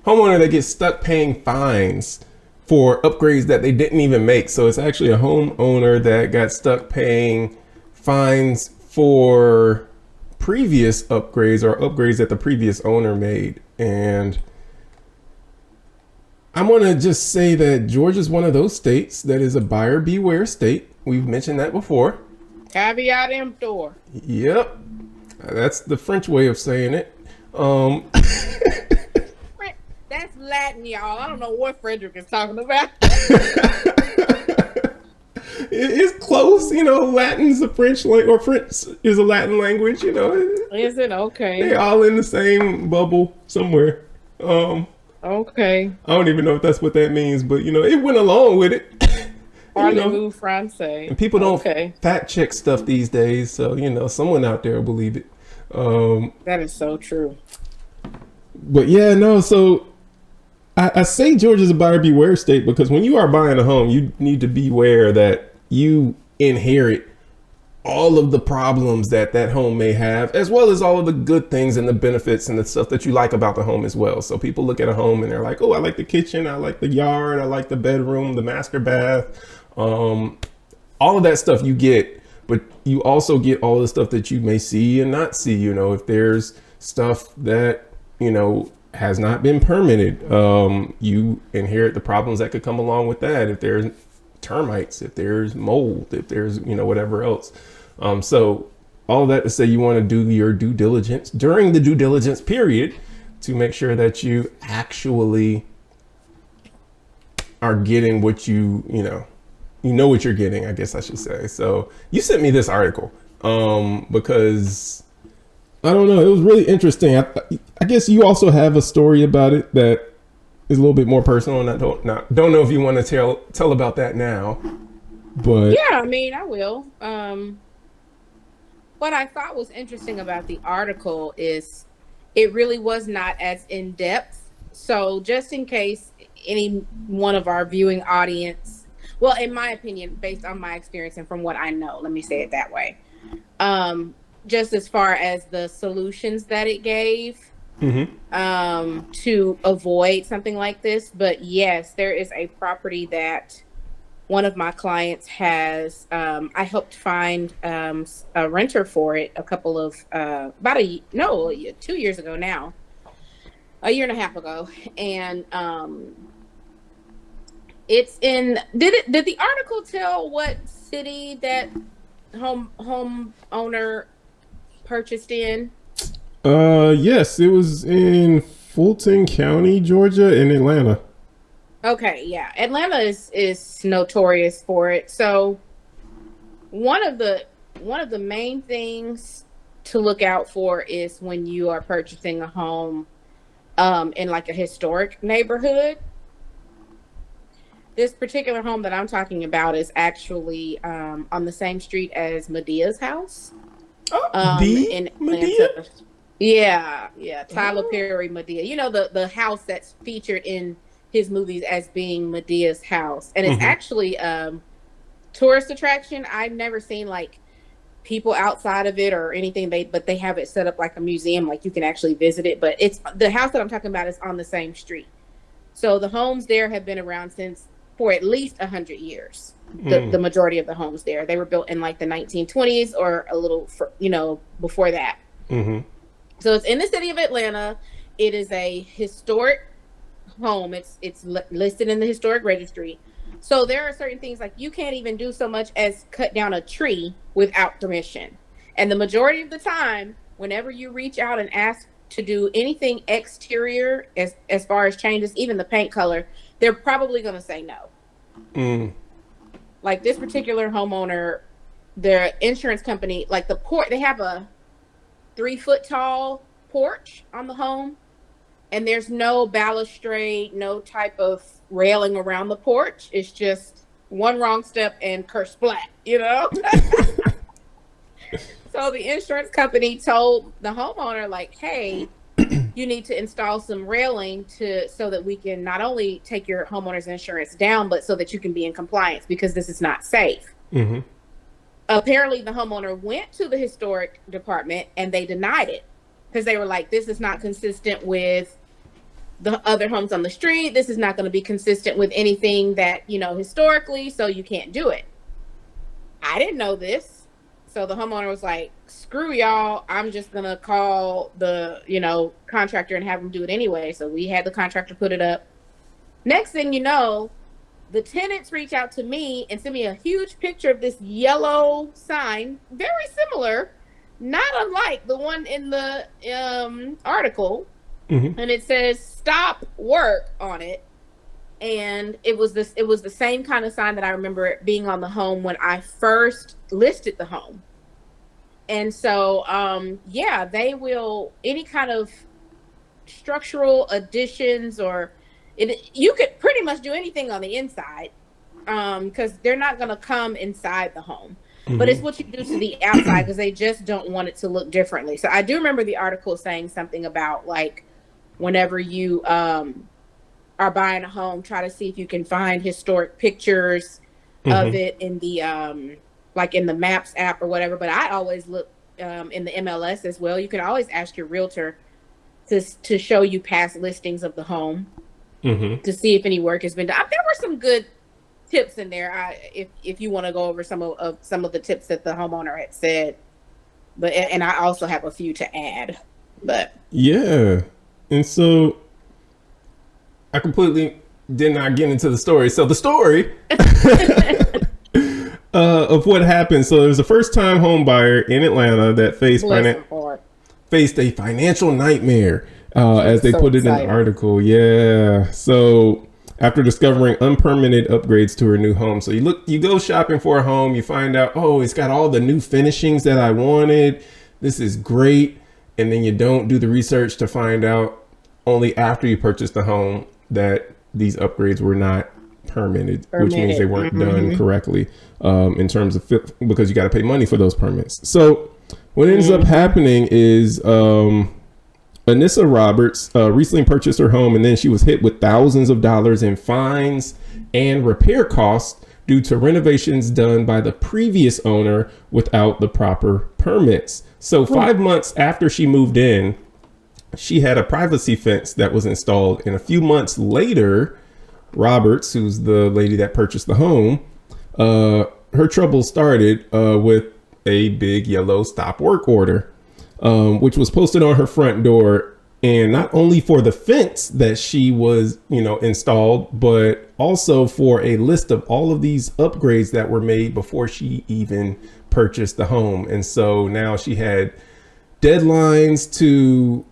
homeowner that gets stuck paying fines for upgrades that they didn't even make. So it's actually a homeowner that got stuck paying fines for previous upgrades or upgrades that the previous owner made. And I'm going to just say that Georgia is one of those states that is a buyer beware state. We've mentioned that before. Caveat emptor. Yep. That's the French way of saying it. That's Latin, y'all. I don't know what Frederick is talking about. It's close, Latin's a French language, or French is a Latin language, Is it okay? They all in the same bubble somewhere. Okay. I don't even know if that's what that means, but it went along with it. Parlez-vous français? And people don't fact check stuff these days, so someone out there will believe it. That is so true. But yeah, no, so I say Georgia's a buyer beware state because when you are buying a home, you need to beware that you inherit all of the problems that home may have, as well as all of the good things and the benefits and the stuff that you like about the home as well. So people look at a home and they're like, oh, I like the kitchen, I like the yard, I like the bedroom, the master bath, all of that stuff you get, but you also get all the stuff that you may see and not see. If there's stuff that has not been permitted, you inherit the problems that could come along with that. If there's termites, if there's mold, if there's whatever else. So all that to say, you want to do your due diligence during the due diligence period to make sure that you actually are getting what you know what you're getting, I guess I should say. So you sent me this article because I don't know, it was really interesting. I guess you also have a story about it that is a little bit more personal, and I don't know if you want to tell about that now. But yeah, I mean, I will. What I thought was interesting about the article is it really was not as in depth. So just in case any one of our viewing audience, well, in my opinion, based on my experience and from what I know, let me say it that way. Just as far as the solutions that it gave to avoid something like this. But yes, there is a property that one of my clients has. I helped find a renter for it a couple of about 2 years ago now, a year and a half ago, and it's in. Did the article tell what city that homeowner purchased in? Yes, it was in Fulton County, Georgia, in Atlanta. Okay, yeah. Atlanta is notorious for it. So one of the main things to look out for is when you are purchasing a home in like a historic neighborhood. This particular home that I'm talking about is actually on the same street as Medea's house. In Atlanta. Medea? Yeah. Tyler Perry Medea. The house that's featured in his movies as being Medea's house. And it's actually tourist attraction. I've never seen like people outside of it or anything, but they have it set up like a museum, like you can actually visit it. But it's the house that I'm talking about is on the same street. So the homes there have been around for at least 100 years. The majority of the homes there, they were built in like the 1920s or a little before that. So it's in the city of Atlanta. It is a historic home. It's listed in the historic registry. So there are certain things like you can't even do so much as cut down a tree without permission. And the majority of the time, whenever you reach out and ask to do anything exterior as far as changes, even the paint color, they're probably going to say no. Like this particular homeowner, their insurance company, like they have a 3-foot tall porch on the home, and there's no balustrade, no type of railing around the porch. It's just one wrong step and curse splat, So the insurance company told the homeowner, like, hey, you need to install some railing so that we can not only take your homeowner's insurance down, but so that you can be in compliance because this is not safe. Apparently the homeowner went to the historic department and they denied it because they were like, this is not consistent with the other homes on the street. This is not going to be consistent with anything that, historically, so you can't do it. I didn't know this. So the homeowner was like, screw y'all. I'm just going to call the, contractor and have them do it anyway. So we had the contractor put it up. Next thing you know, the tenants reach out to me and send me a huge picture of this yellow sign, very similar, not unlike the one in the article. Mm-hmm. And it says "stop work" on it. And it was the same kind of sign that I remember it being on the home when I first listed the home. And so, they will, any kind of structural additions you could pretty much do anything on the inside, because they're not going to come inside the home. Mm-hmm. But it's what you do to the outside, because they just don't want it to look differently. So I do remember the article saying something about, like, whenever you are buying a home, try to see if you can find historic pictures of it in the like in the Maps app or whatever. But I always look in the MLS as well. You can always ask your realtor to show you past listings of the home, to see if any work has been done. There were some good tips in there. If you want to go over some of the tips that the homeowner had said, and I also have a few to add. But yeah, and so I completely did not get into the story. So the story of what happened. So it was a first-time home buyer in Atlanta that faced a financial nightmare, as they put it in the article. Yeah. So after discovering unpermitted upgrades to her new home. So you go shopping for a home, you find out, oh, it's got all the new finishings that I wanted. This is great. And then you don't do the research to find out only after you purchase the home that these upgrades were not permitted, which means they weren't done correctly, in terms of because you got to pay money for those permits. So what ends up happening is Anissa Roberts recently purchased her home, and then she was hit with thousands of dollars in fines and repair costs due to renovations done by the previous owner without the proper permits. So 5 months after she moved in, she had a privacy fence that was installed, and a few months later, Roberts, who's the lady that purchased the home, her trouble started with a big yellow stop work order, which was posted on her front door, and not only for the fence that she was, installed, but also for a list of all of these upgrades that were made before she even purchased the home. And so now she had deadlines to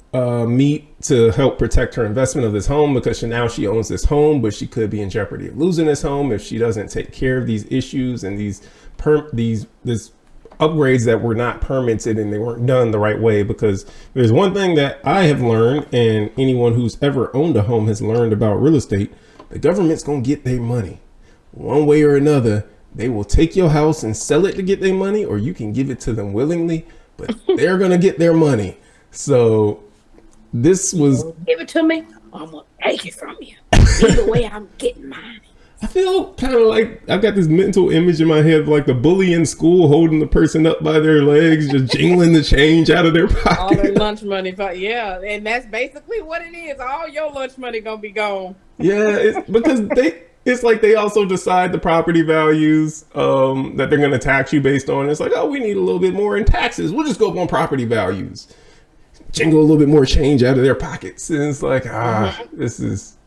meet to help protect her investment of this home, because now she owns this home, but she could be in jeopardy of losing this home if she doesn't take care of these issues and these upgrades that were not permitted and they weren't done the right way. Because there's one thing that I have learned, and anyone who's ever owned a home has learned about real estate: the government's gonna get their money one way or another. They will take your house and sell it to get their money, or you can give it to them willingly, but they're gonna get their money. So this was, give it to me, I'm gonna take it from you. Either way, I'm getting mine. I feel kind of like I've got this mental image in my head of like the bully in school holding the person up by their legs, just jingling the change out of their pocket. All their lunch money. Yeah, and that's basically what it is. All your lunch money gonna be gone. Yeah, it's because it's like they also decide the property values that they're going to tax you based on. It's like, oh, we need a little bit more in taxes. We'll just go up on property values. Jingle a little bit more change out of their pockets. And it's like, this is...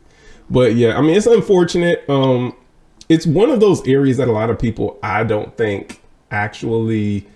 But yeah, I mean, it's unfortunate. It's one of those areas that a lot of people, I don't think, actually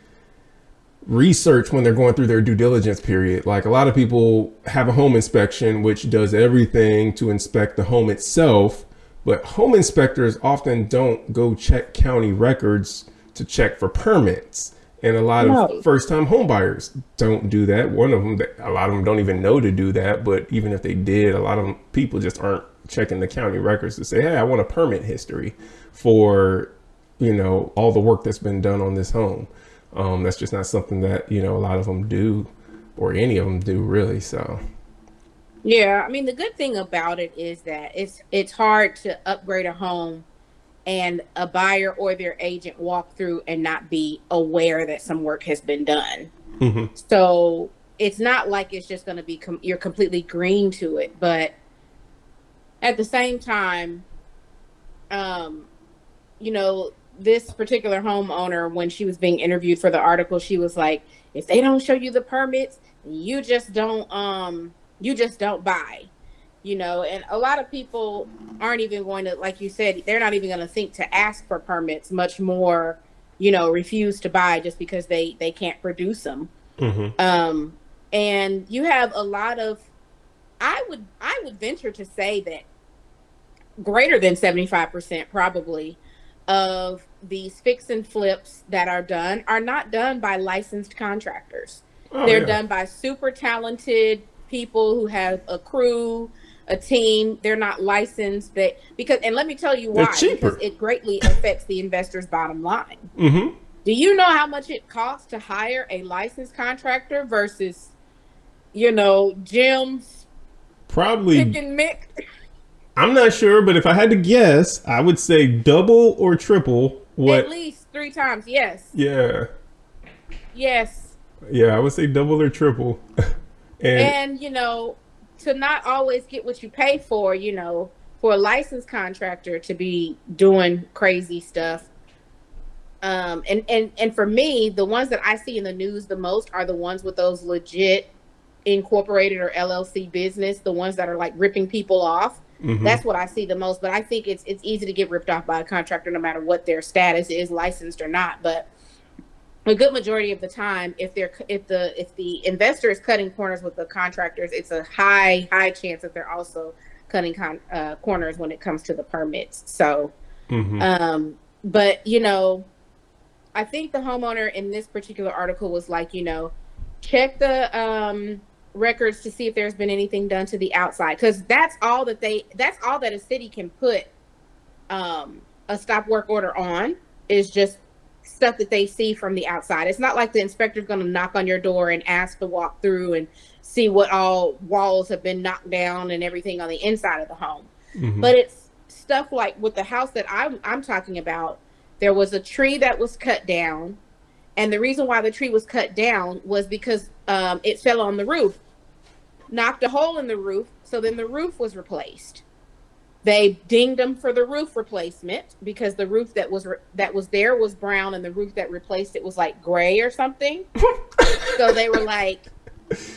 research when they're going through their due diligence period. Like, a lot of people have a home inspection, which does everything to inspect the home itself. But home inspectors often don't go check county records to check for permits. And a lot of first-time home buyers don't do that. A lot of them don't even know to do that. But even if they did, a lot of people just aren't checking the county records to say, hey, I want a permit history for, all the work that's been done on this home. That's just not something that, a lot of them do, or any of them do, really. So. Yeah, I mean, the good thing about it is that it's hard to upgrade a home and a buyer or their agent walk through and not be aware that some work has been done. So it's not like it's just going to be you're completely green to it, but at the same time, um, you know, this particular homeowner, when she was being interviewed for the article, she was like, if they don't show you the permits, you just don't buy. And a lot of people aren't even going to, like you said, they're not even going to think to ask for permits, much more, refuse to buy just because they can't produce them. Mm-hmm. And you have a lot of, I would venture to say that greater than 75% probably of these fix and flips that are done are not done by licensed contractors. Oh They're yeah, done by super talented people who have a crew, a team. They're not licensed. That because And let me tell you they're why, because cheaper. it greatly affects the investor's bottom line. Mm-hmm. Do you know how much it costs to hire a licensed contractor versus, Jim's pick Probably. and Mick? I'm not sure, but if I had to guess, I would say double or triple At what. least three times. Yes. Yeah, Yes. yeah, I would say double or triple. And And, to not always get what you pay for, for a licensed contractor to be doing crazy stuff. And for me, the ones that I see in the news the most are the ones with those legit incorporated or LLC business, the ones that are like ripping people off. mm-hmm. That's what I see the most. But I think it's easy to get ripped off by a contractor no matter what their status is, licensed or not. But a good majority of the time, if the investor is cutting corners with the contractors, it's a high chance that they're also cutting corners when it comes to the permits. So, Mm-hmm. but I think the homeowner in this particular article was like, check the records to see if there's been anything done to the outside, because that's all that a city can put a stop work order on, is just stuff that they see from the outside. It's not like the inspector's going to knock on your door and ask to walk through and see what all walls have been knocked down and everything on the inside of the home. Mm-hmm. But it's stuff like with the house that I'm talking about. There was a tree that was cut down, and the reason why the tree was cut down was because it fell on the roof, knocked a hole in the roof, so then the roof was replaced. They dinged them for the roof replacement because the roof that was there was brown, and the roof that replaced it was like gray or something. So they were like,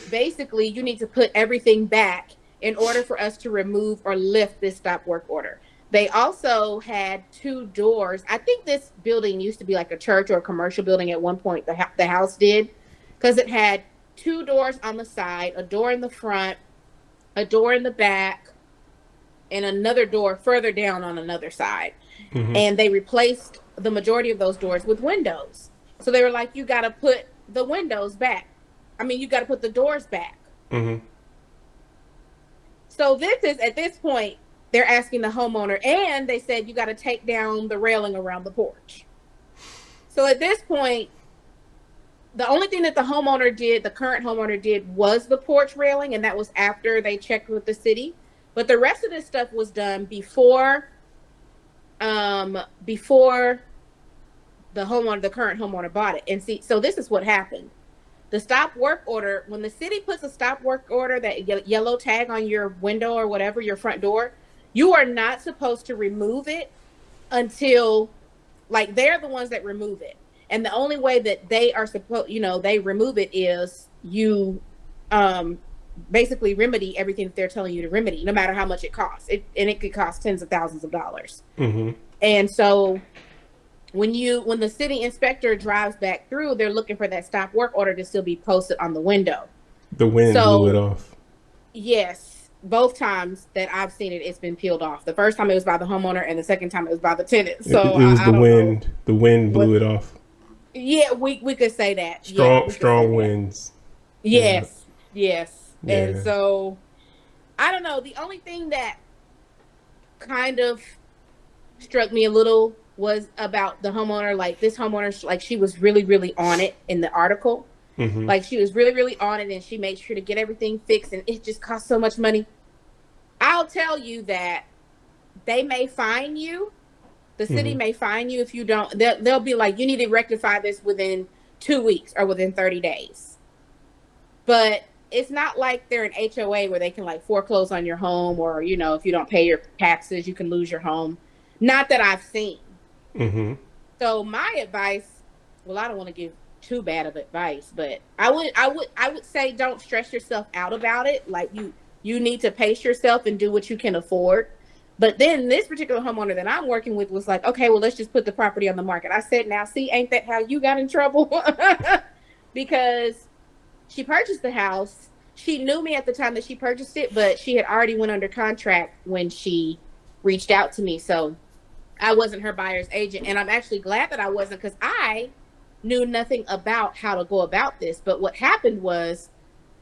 basically, you need to put everything back in order for us to remove or lift this stop work order. They also had two doors. I think this building used to be like a church or a commercial building at one point. The house did, because it had two doors on the side, a door in the front, a door in the back, and another door further down on another side. Mm-hmm. And they replaced the majority of those doors with windows. So they were like, you got to put the windows back. I mean, you got to put the doors back. Mm-hmm. So this is, at this point, they're asking the homeowner, and they said you got to take down the railing around the porch. So at this point, the only thing that the current homeowner did, was the porch railing, and that was after they checked with the city. But the rest of this stuff was done before the current homeowner bought it. And see, so this is what happened. The stop work order, when the city puts a stop work order, that yellow tag on your window or whatever, your front door, you are not supposed to remove it until, like, they're the ones that remove it. And the only way that they are supposed, they remove it is you basically remedy everything that they're telling you to remedy, no matter how much it costs. And it could cost tens of thousands of dollars. Mm-hmm. And so when the city inspector drives back through, they're looking for that stop work order to still be posted on the window. The wind blew it off. Yes, both times that I've seen it, it's been peeled off. The first time it was by the homeowner, and the second time it was by the tenant. So It was I the don't wind. know. The wind blew it off. Yeah, we could say that. Strong winds. Yeah. Yes. And Yeah. so I don't know. The only thing that kind of struck me a little was about the homeowner. Like, this homeowner, like, she was really, really on it in the article. Mm-hmm. Like, she was really, really on it, and she made sure to get everything fixed, and it just cost so much money. I'll tell you that they may fine you. The city may fine you if you don't. They'll be like, you need to rectify this within 2 weeks or within 30 days. But it's not like they're an HOA where they can like foreclose on your home, or you know, if you don't pay your taxes, you can lose your home. Not that I've seen. Mm-hmm. So my advice, well, I don't want to give too bad of advice, but I would say don't stress yourself out about it. Like you need to pace yourself and do what you can afford. But then this particular homeowner that I'm working with was like, okay, well, let's just put the property on the market. I said, now, see, ain't that how you got in trouble? Because she purchased the house. She knew me at the time that she purchased it, but she had already went under contract when she reached out to me. So I wasn't her buyer's agent. And I'm actually glad that I wasn't, because I knew nothing about how to go about this. But what happened was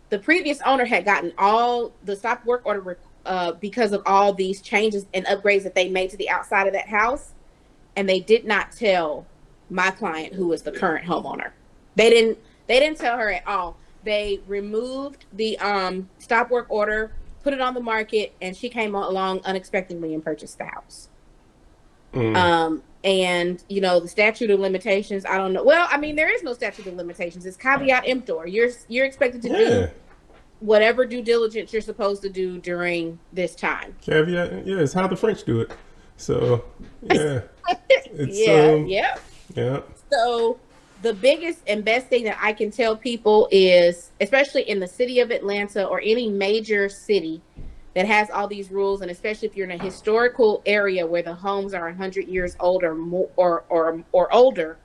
the previous owner had gotten all the stop work order because of all these changes and upgrades that they made to the outside of that house. And they did not tell my client, who is the current homeowner. They didn't tell her at all. They removed the stop work order, put it on the market, and she came along unexpectedly and purchased the house. And you know, the statute of limitations, I don't know. Well, I mean, there is no statute of limitations. It's caveat emptor. You're expected to do whatever due diligence you're supposed to do during this time. Caveat, yeah, it's how the French do it. So yeah, it's yeah. So the biggest and best thing that I can tell people is, especially in the city of Atlanta or any major city that has all these rules, and especially if you're in a historical area where the homes are 100 years old or more, or older,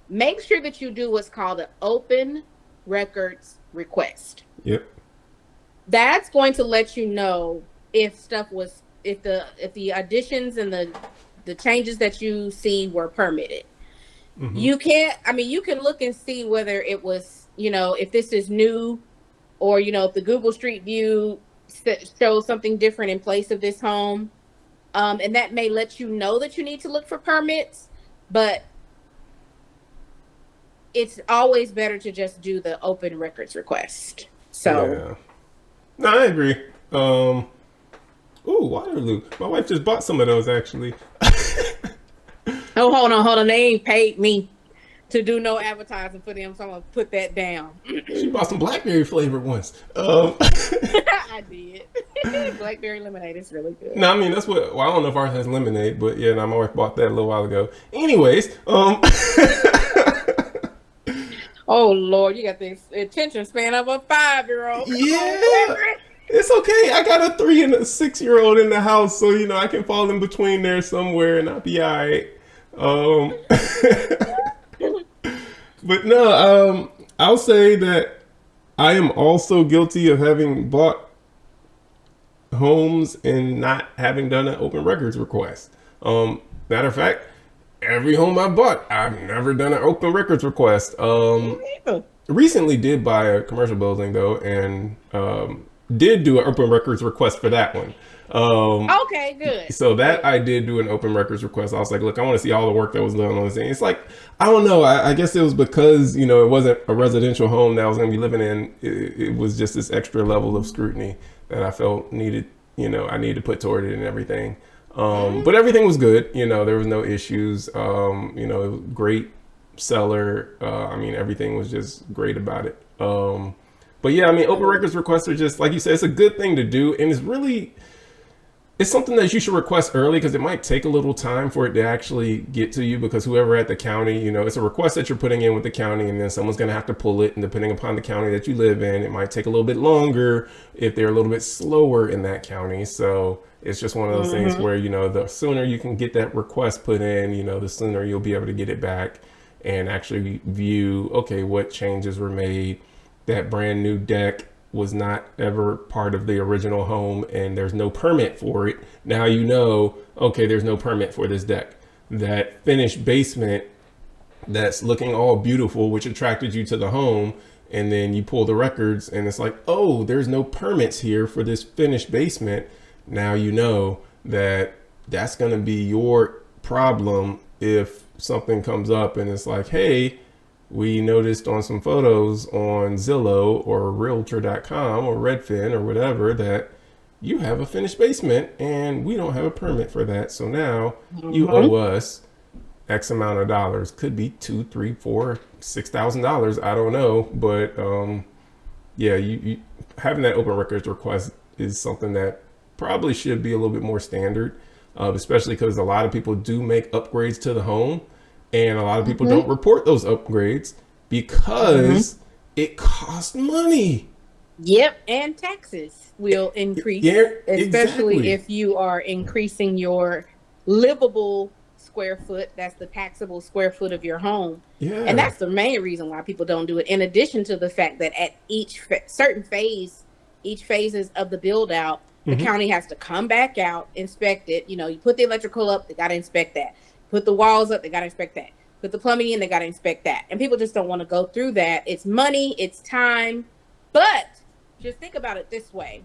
make sure that you do what's called an open records request. Yep. That's going to let you know if the additions and the changes that you see were permitted. Mm-hmm. You can look and see whether it was, you know, if this is new, or, you know, if the Google Street View shows something different in place of this home. And that may let you know that you need to look for permits, but it's always better to just do the open records request. So yeah. No, I agree. Ooh, Waterloo. My wife just bought some of those, actually. Oh, hold on. They ain't paid me to do no advertising for them, so I'm gonna put that down. She bought some blackberry flavored ones. I did. Blackberry lemonade is really good. No, I mean, that's what. Well, I don't know if ours has lemonade, but yeah, no, my wife bought that a little while ago. Anyways, Oh Lord, you got the attention span of a 5-year-old. Yeah. It's okay. I got a 3 and a 6-year-old in the house, so you know I can fall in between there somewhere and I'll be all right. But no, I'll say that I am also guilty of having bought homes and not having done an open records request. Matter of fact, every home I bought, I've never done an open records request. Recently did buy a commercial building though, and did do an open records request for that one. Okay, good. So that I did do an open records request. I was like, look, I want to see all the work that was done on this thing. It's like, I don't know. I guess it was because, you know, it wasn't a residential home that I was going to be living in. It was just this extra level of scrutiny that I felt needed, you know, I needed to put toward it and everything. But everything was good. You know, there was no issues. You know, great seller. I mean, everything was just great about it. But yeah, I mean, open records requests are just, like you said, it's a good thing to do. And it's something that you should request early, because it might take a little time for it to actually get to you, because whoever at the county, you know, it's a request that you're putting in with the county, and then someone's going to have to pull it. And depending upon the county that you live in, it might take a little bit longer if they're a little bit slower in that county. So it's just one of those things where, you know, the sooner you can get that request put in, you know, the sooner you'll be able to get it back and actually view, okay, what changes were made. That brand new deck was not ever part of the original home and there's no permit for it. Now you know, okay, there's no permit for this deck. That finished basement that's looking all beautiful, which attracted you to the home, and then you pull the records and it's like, oh, there's no permits here for this finished basement. Now you know that that's going to be your problem if something comes up and it's like, hey, we noticed on some photos on Zillow or Realtor.com or Redfin or whatever that you have a finished basement and we don't have a permit for that. So now you owe us X amount of dollars. Could be $2,000, $3,000, $4,000, $6,000. I don't know, but yeah, you having that open records request is something that probably should be a little bit more standard, especially because a lot of people do make upgrades to the home, and a lot of people don't Mm-hmm. report those upgrades Mm-hmm. because it costs money. Yep, and taxes will increase, Yeah, especially exactly. if you are increasing your livable square foot. That's the taxable square foot of your home. And Yeah. that's the main reason why people don't do it. In addition to the fact that at each certain phase, each phases of the build out, the Mm-hmm. county has to come back out, inspect it. You know, you put the electrical up, they got to inspect that. Put the walls up, they got to inspect that. Put the plumbing in, they got to inspect that. And people just don't want to go through that. It's money, it's time, but just think about it this way.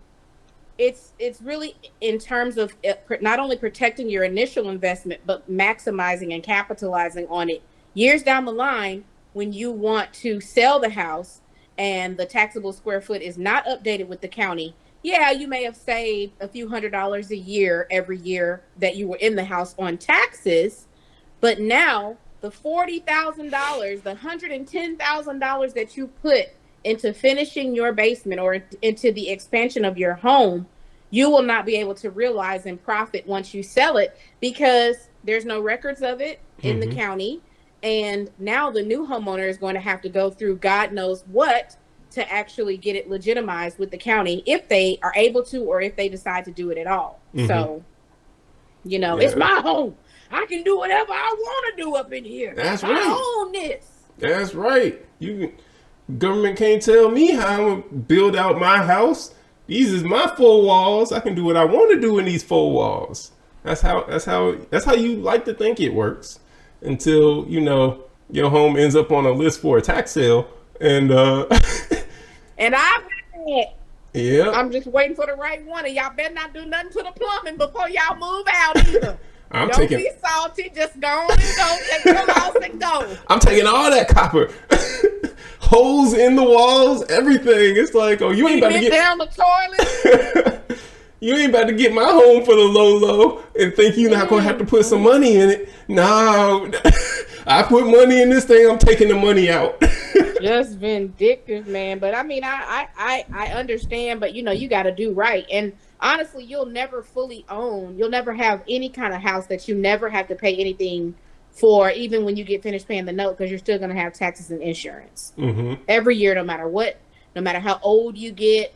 It's really in terms of not only protecting your initial investment but maximizing and capitalizing on it years down the line when you want to sell the house and the taxable square foot is not updated with the county. Yeah, you may have saved a few $100s a year every year that you were in the house on taxes, but now the $40,000, the $110,000 that you put into finishing your basement or into the expansion of your home, you will not be able to realize and profit once you sell it because there's no records of it in the Mm-hmm. county. And now the new homeowner is going to have to go through God knows what to actually get it legitimized with the county if they are able to or if they decide to do it at all. Mm-hmm. So, it's Yeah. my home. I can do whatever I want to do up in here. That's right. I own this. That's right. You government can't tell me how I'm gonna build out my house. These is my four walls. I can do what I want to do in these four walls. That's how you like to think it works until your home ends up on a list for a tax sale and And yeah, I'm just waiting for the right one. And y'all better not do nothing to the plumbing before y'all move out either. I'm Don't taking be salty. Just go on and go. Take your loss and go. I'm taking all that copper. Holes in the walls, everything. It's like, oh, you ain't about to Cement get down the toilet. you ain't about to get my home for the low and think you're not gonna have to put some money in it. No, I put money in this thing. I'm taking the money out. Just vindictive, man. But I mean, I understand, but you got to do right. And honestly, you'll never fully own. You'll never have any kind of house that you never have to pay anything for, even when you get finished paying the note, because you're still going to have taxes and insurance Mm-hmm. every year, no matter what, no matter how old you get.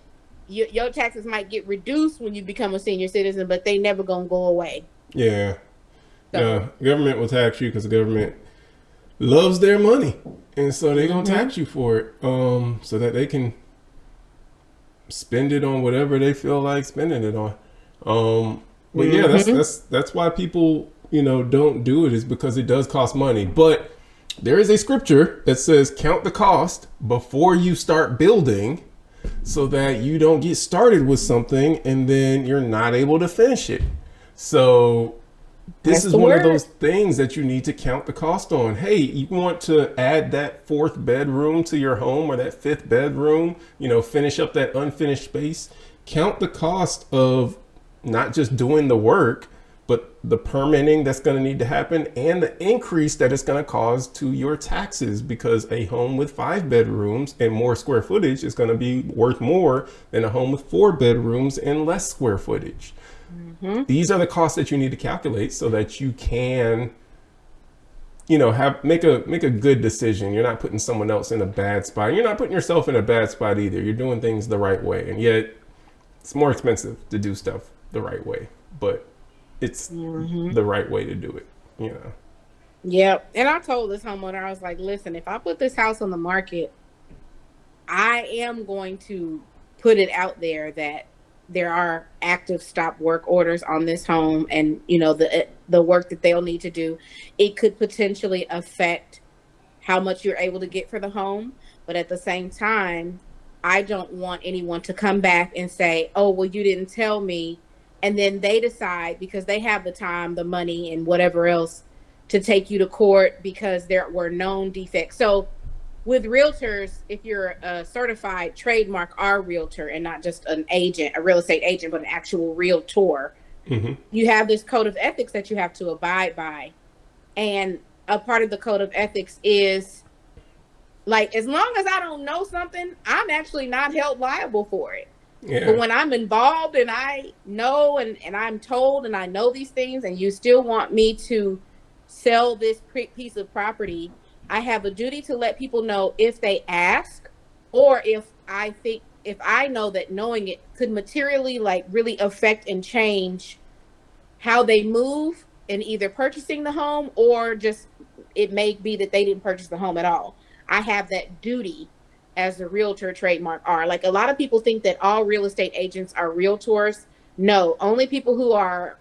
Your taxes might get reduced when you become a senior citizen, but they never gonna go away. Yeah. So, Government will tax you because the government loves their money, and so they're gonna hmm tax you for it, so that they can spend it on whatever they feel like spending it on. But yeah, hmm that's why people don't do it, is because it does cost money. But there is a scripture that says count the cost before you start building, so that you don't get started with something and then you're not able to finish it. So this that's is the one of word. those things that you need to count the cost on. Hey, you want to add that fourth bedroom to your home, or that fifth bedroom, finish up that unfinished space. Count the cost of not just doing the work, but the permitting that's going to need to happen and the increase that it's going to cause to your taxes, because a home with 5 bedrooms and more square footage is going to be worth more than a home with 4 bedrooms and less square footage. hmm These are the costs that you need to calculate so that you can make a good decision. You're not putting someone else in a bad spot. You're not putting yourself in a bad spot either. You're doing things the right way, and yet it's more expensive to do stuff the right way, but it's hmm the right way to do it. Yep. And I told this homeowner, I was like, listen, if I put this house on the market, I am going to put it out there that there are active stop work orders on this home, and the work that they'll need to do. It could potentially affect how much you're able to get for the home, but at the same time, I don't want anyone to come back and say, "Oh, well, you didn't tell me," and then they decide because they have the time, the money, and whatever else to take you to court because there were known defects. So with realtors, if you're a certified trademark R realtor and not just an agent, a real estate agent, but an actual realtor, Hmm. you have this code of ethics that you have to abide by. And a part of the code of ethics is Like, as long as I don't know something, I'm actually not held liable for it. But Yeah. when I'm involved and I know and I'm told and I know these things, and you still want me to sell this piece of property, I have a duty to let people know if they ask, or if I know that knowing it could materially, like, really affect and change how they move in either purchasing the home, or just it may be that they didn't purchase the home at all. I have that duty as a realtor trademark are. Like, a lot of people think that all real estate agents are realtors. No, only people who are,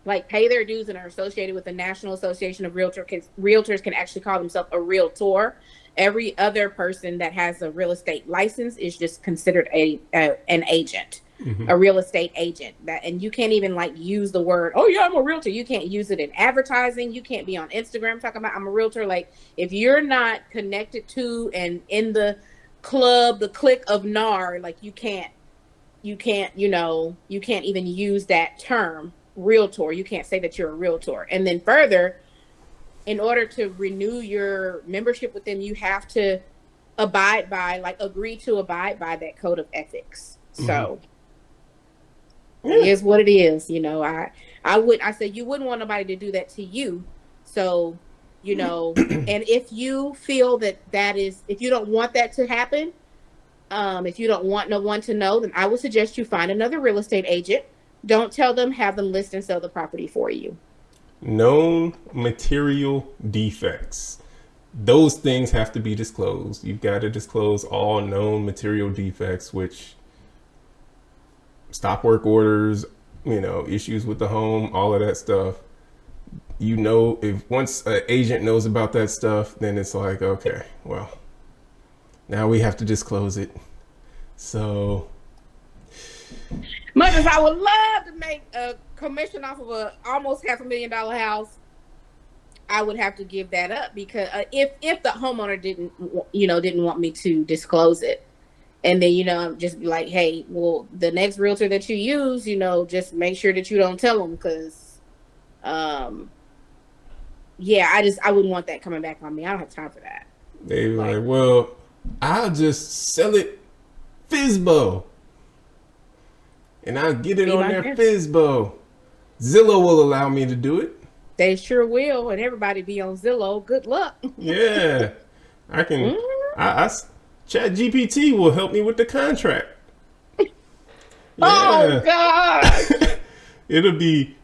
like, pay their dues and are associated with the National Association of Realtors can actually call themselves a realtor. Every other person that has a real estate license is just considered an agent, Mm-hmm. a real estate agent. That, and you can't even, like, use the word, "Oh yeah, I'm a realtor." You can't use it in advertising. You can't be on Instagram talking about I'm a realtor. Like, if you're not connected to and in the club, the clique of NAR, like, you can't even use that term realtor. You can't say that you're a realtor. And then further, in order to renew your membership with them, you have to agree to abide by that code of ethics. Mm-hmm. So it Yeah. is what it is. I said you wouldn't want nobody to do that to you. So, and if you feel if you don't want that to happen, if you don't want no one to know, then I would suggest you find another real estate agent. Don't tell them, have them list and sell the property for you. Known material defects. Those things have to be disclosed. You've got to disclose all known material defects, which stop work orders, issues with the home, all of that stuff. If once an agent knows about that stuff, then it's like, okay, well, now we have to disclose it. So, Much as I would love to make a commission off of a almost $500,000 house, I would have to give that up, because if the homeowner didn't want me to disclose it, and then just be like, hey, well, the next realtor that you use, just make sure that you don't tell them, because yeah, I wouldn't want that coming back on me. I don't have time for that. they were like, well, I'll just sell it FISBO. And I'll get it on their FISBO. Zillow will allow me to do it. They sure will, and everybody be on Zillow. Good luck. Yeah. I can, Chat GPT will help me with the contract. Yeah. Oh, God. It'll be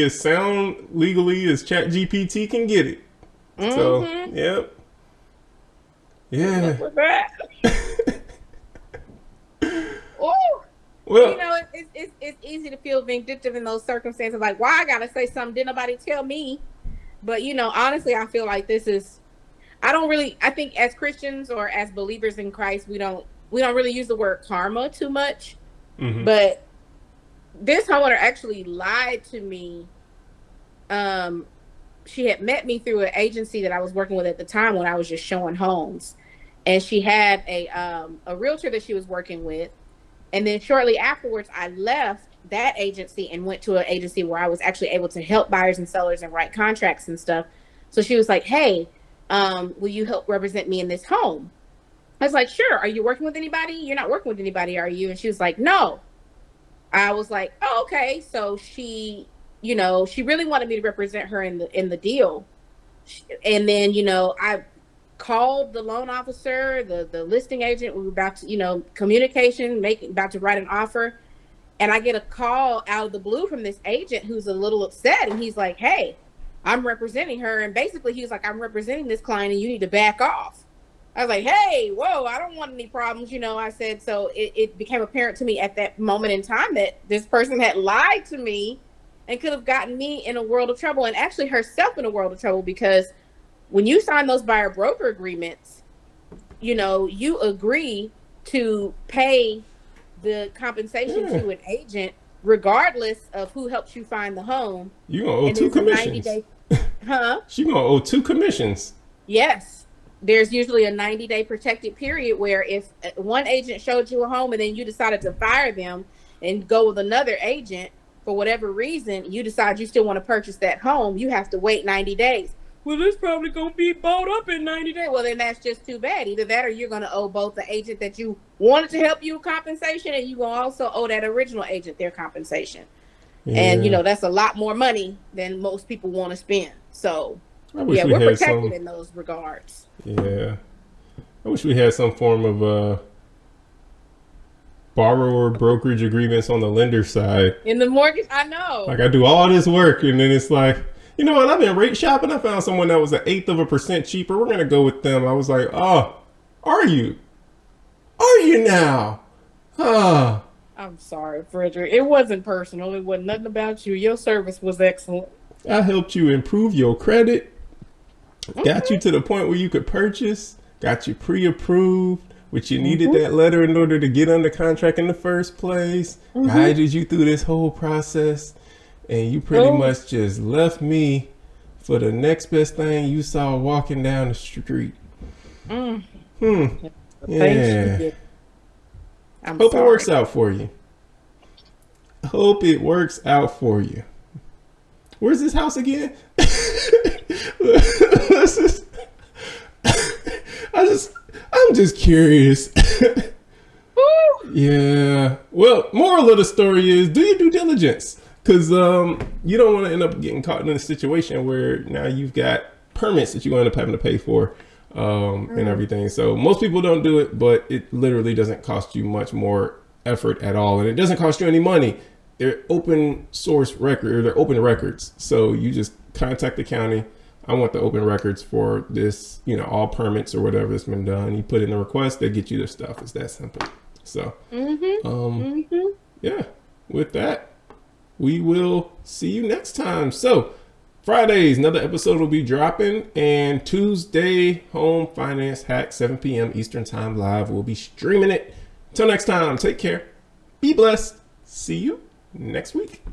as sound legally as Chat GPT can get it. Mm-hmm. So, yep. Yeah. With that. Oh. Well, it's easy to feel vindictive in those circumstances. Like, why I gotta say something? Didn't nobody tell me? But honestly, I feel like I think as Christians or as believers in Christ, we don't really use the word karma too much. Mm-hmm. But this homeowner actually lied to me. She had met me through an agency that I was working with at the time when I was just showing homes, and she had a realtor that she was working with. And then shortly afterwards, I left that agency and went to an agency where I was actually able to help buyers and sellers and write contracts and stuff. So she was like, hey, will you help represent me in this home? I was like, sure. Are you working with anybody? You're not working with anybody, are you? And she was like, no. I was like, oh, okay. So she really wanted me to represent her in the deal. And then, I called the loan officer, the listing agent. We were about to, communication, about to write an offer. And I get a call out of the blue from this agent who's a little upset. And he's like, hey, I'm representing her. And basically he was like, I'm representing this client and you need to back off. I was like, hey, whoa, I don't want any problems. I said, so it became apparent to me at that moment in time that this person had lied to me and could have gotten me in a world of trouble, and actually herself in a world of trouble, because when you sign those buyer broker agreements, you agree to pay the compensation to an agent regardless of who helps you find the home. You gonna owe 2 commissions. Huh? She gonna owe 2 commissions. Yes. There's usually a 90-day protected period where if one agent showed you a home and then you decided to fire them and go with another agent, for whatever reason, you decide you still want to purchase that home, you have to wait 90 days. well, it's probably going to be bought up in 90 days. Well, then that's just too bad. Either that or you're going to owe both the agent that you wanted to help you compensation, and you're going to also owe that original agent their compensation. Yeah. And, you know, that's a lot more money than most people want to spend. So, yeah, we're protected in those regards. Yeah. I wish we had some form of borrower brokerage agreements on the lender side. In the mortgage, I know. Like, I do all this work, and then it's like, you know what, I've been rate shopping. I found someone that was 1/8% cheaper. We're going to go with them. I was like, oh, are you? Are you now? Huh. I'm sorry, Frederick. It wasn't personal. It wasn't nothing about you. Your service was excellent. I helped you improve your credit. Got you to the point where you could purchase. Got you pre-approved, which you needed that letter in order to get under contract in the first place. Guided you through this whole process. And you pretty much just left me for the next best thing you saw walking down the street. Yeah. Hope it works out for you. Hope it works out for you. Where's this house again? I'm just curious. Yeah. Well, moral of the story is do your due diligence. Because you don't want to end up getting caught in a situation where now you've got permits that you end up having to pay for and everything. So most people don't do it, but it literally doesn't cost you much more effort at all. And it doesn't cost you any money. They're open source record, or they're open records. So you just contact the county. I want the open records for this, you know, all permits or whatever that's been done. You put in the request, they get you the stuff. It's that simple. So, yeah, with that, we will see you next time. So Fridays, another episode will be dropping, and Tuesday, Home Finance Hack, 7 p.m. Eastern Time live. We'll be streaming it. Until next time, take care. Be blessed. See you next week.